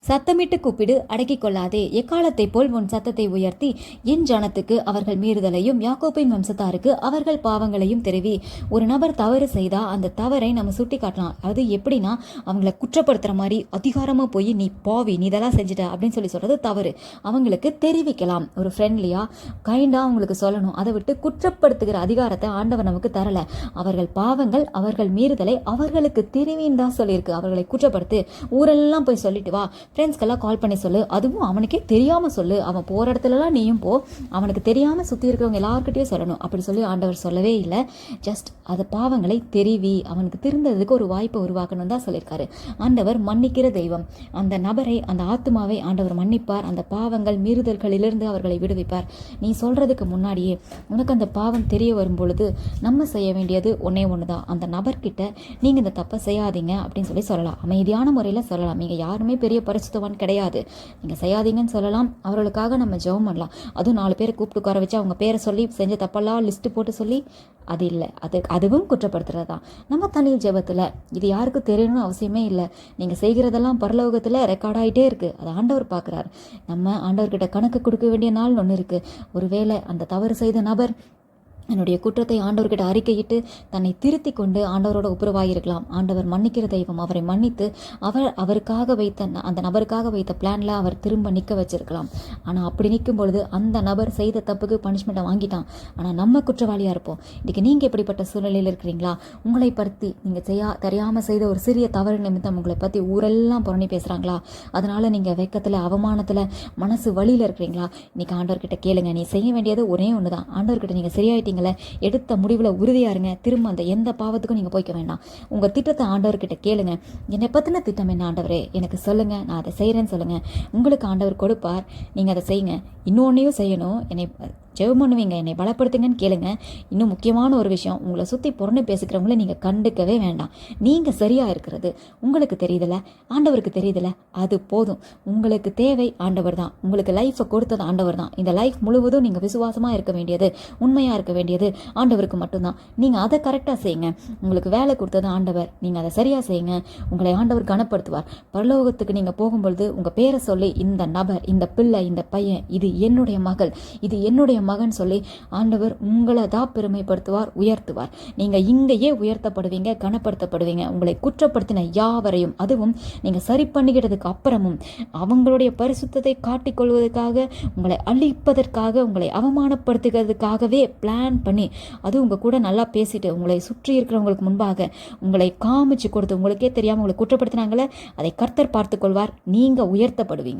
சத்தமிட்டு கூப்பிடு அடக்கிக் கொள்ளாதே, எக்காலத்தைப் போல் உன் சத்தத்தை உயர்த்தி என் ஜனத்துக்கு அவர்கள் மீறுதலையும் யாக்கோபின் வம்சத்தாருக்கு அவர்கள் பாவங்களையும் தெரிவி. ஒரு நபர் தவறு செய்தா அந்த தவறை நம்ம சுட்டி காட்டலாம். அது எப்படின்னா, அவங்கள குற்றப்படுத்துற மாதிரி அதிகாரமா போய் நீ பாவி, நீ இதெல்லாம் செஞ்சுட்ட அப்படின்னு சொல்றது தவறு. அவங்களுக்கு தெரிவிக்கலாம், ஒரு ஃப்ரெண்ட்லியா கைண்டா அவங்களுக்கு சொல்லணும். அதை விட்டு குற்றப்படுத்துகிற அதிகாரத்தை ஆண்டவர் நமக்கு தரல. அவர்கள் பாவங்கள் அவர்கள் மீறுதலை அவர்களுக்கு தெரிவின்னு தான் சொல்லியிருக்கு. அவர்களை குற்றப்படுத்து, ஊரெல்லாம் போய் சொல்லிட்டு வா, ஃப்ரெண்ட்ஸ்க்கெல்லாம் கால் பண்ணி சொல்லு, அதுவும் அவனுக்கே தெரியாமல் சொல்லு. அவன் போகிற இடத்துலலாம் நீயும் போ, அவனுக்கு தெரியாமல் சுற்றி இருக்கிறவங்க எல்லாருக்கிட்டையும் சொல்லணும். அப்படி சொல்லி ஆண்டவர் சொல்லவே இல்லை. ஜஸ்ட் அது பாவங்களை தெரிவி, அவனுக்கு திருந்ததுக்கு ஒரு வாய்ப்பை உருவாக்கணும் தான் சொல்லியிருக்காரு. ஆண்டவர் மன்னிக்கிற தெய்வம். அந்த நபரை, அந்த ஆத்மாவை ஆண்டவர் மன்னிப்பார். அந்த பாவங்கள் மீறுதல்களிலிருந்து அவர்களை விடுவிப்பார். நீ சொல்கிறதுக்கு முன்னாடியே உனக்கு அந்த பாவம் தெரிய வரும் பொழுது நம்ம செய்ய வேண்டியது ஒன்றே ஒன்று தான். அந்த நபர்கிட்ட நீங்கள் இந்த தப்பை செய்யாதீங்க அப்படின்னு சொல்லலாம். அமைதியான முறையில் சொல்லலாம். நீங்கள் யாருமே பெரிய பரிசுத்தவான் கிடையாது, நீங்கள் செய்யாதீங்கன்னு சொல்லலாம். அவர்களுக்காக நம்ம ஜெபம் பண்ணலாம். அதுவும் 4 பேரை கூப்பிட்டு உட்கார வச்சு அவங்க பேரை சொல்லி செஞ்ச தப்பெல்லாம் லிஸ்ட்டு போட்டு சொல்லி அது இல்லை. அதுவும் குற்றப்படுத்துறது தான். நம்ம தனி ஜெபத்தில் இது யாருக்கும் தெரியணும்னு அவசியமே இல்லை. நீங்கள் செய்கிறதெல்லாம் பரலோகத்தில் ரெக்கார்ட் ஆகிட்டே இருக்குது. அது ஆண்டவர் பார்க்குறாரு. நம்ம ஆண்டவர்கிட்ட கணக்கு கொடுக்க வேண்டிய நாள் ஒன்று இருக்குது. ஒருவேளை அந்த தவறு செய்த நபர் என்னுடைய குற்றத்தை ஆண்டவர்கிட்ட அறிக்கையிட்டு தன்னை திருத்தி கொண்டு ஆண்டவரோட ஒப்புரவாயிருக்கலாம். ஆண்டவர் மன்னிக்கிற தெய்வம். அவரை மன்னித்து அவருக்காக வைத்த அந்த நபருக்காக வைத்த பிளான்ல அவர் திரும்ப நிற்க வச்சிருக்கலாம். ஆனால் அப்படி நிற்கும் பொழுது அந்த நபர் செய்த தப்புக்கு பனிஷ்மெண்ட்டை வாங்கிட்டான். ஆனால் நம்ம குற்றவாளியாக இருப்போம். இன்றைக்கி நீங்கள் எப்படிப்பட்ட சூழ்நிலையில் இருக்கிறீங்களா? உங்களை பற்றி நீங்கள் தெரியாமல் செய்த ஒரு சிறிய தவறு நிமித்தம் உங்களை பற்றி ஊரெல்லாம் புரணி பேசுகிறாங்களா? அதனால் நீங்கள் வெக்கத்தில் அவமானத்தில் மனசு வழியில் இருக்கிறீங்களா? இன்றைக்கி ஆண்டவர்கிட்ட கேளுங்க. நீ செய்ய வேண்டியது ஒரே ஒன்று தான். ஆண்டவர்கிட்ட நீங்கள் சரியாயிட்டீங்க, எடுத்த முடிவில் உறுதியாக இருங்க. திரும்ப அந்த எந்த பாவத்துக்கும் நீங்கள் போய்க்க வேண்டாம். உங்கள் திட்டத்தை ஆண்டவர்கிட்ட கேளுங்க. என்னை பற்றின திட்டம் என்ன ஆண்டவரே, எனக்கு சொல்லுங்கள், நான் அதை செய்கிறேன்னு சொல்லுங்கள். உங்களுக்கு ஆண்டவர் கொடுப்பார். நீங்கள் அதை செய்யுங்க. இன்னொன்னையும் செய்யணும். என்னை ஜெபம் பண்ணுவீங்க, என்னை பலப்படுத்துங்கன்னு கேளுங்க. இன்னும் முக்கியமான ஒரு விஷயம், உங்களை சுற்றி புறணி பேசிக்கிறவங்கள நீங்கள் கண்டுக்கவே வேண்டாம். நீங்கள் சரியாக இருக்கிறது உங்களுக்கு தெரியுதில்ல, ஆண்டவருக்கு தெரியுதில்ல, அது போதும். உங்களுக்கு தேவை ஆண்டவர் தான். உங்களுக்கு லைஃப்பை கொடுத்தது ஆண்டவர் தான். இந்த லைஃப் முழுவதும் நீங்கள் விசுவாசமாக இருக்க வேண்டியது, உண்மையாக இருக்க வேண்டியது ஆண்டவருக்கு மட்டும்தான். நீங்கள் அதை கரெக்டாக செய்யுங்க. உங்களுக்கு வேலை கொடுத்தது ஆண்டவர், நீங்கள் அதை சரியாக செய்யுங்க. உங்களை ஆண்டவர் கனப்படுத்துவார். பரலோகத்துக்கு நீங்கள் போகும்பொழுது உங்கள் பேரை சொல்லி, இந்த நபர், இந்த பிள்ளை, இந்த பையன், இது என்னுடைய மகள், இது என்னுடைய மகன் சொல்லி ஆண்டவர் உங்களை தான் பெருமைப்படுத்துவார், உயர்த்துவார். நீங்க இங்கேயே உயர்த்தப்படுவீங்க, கனப்படுத்தப்படுவீங்க. உங்களை குற்றப்படுத்தின யாவரையும், அதுவும் நீங்க சரி பண்ணிக்கிட்டதுக்கு அப்புறமும் அவங்களுடைய பரிசுத்தத்தை காட்டிக்கொள்வதற்காக, உங்களை அழிப்பதற்காக, உங்களை அவமானப்படுத்துகிறதுக்காகவே பிளான் பண்ணி, அது உங்க கூட நல்லா பேசிட்டு உங்களை சுற்றி இருக்கிறவங்களுக்கு முன்பாக உங்களை காமிச்சு கொடுத்து, உங்களுக்கே தெரியாம உங்களை குற்றப்படுத்தினாங்களே, அதை கர்த்தர் பார்த்துக்கொள்வார். நீங்க உயர்த்தப்படுவீங்க.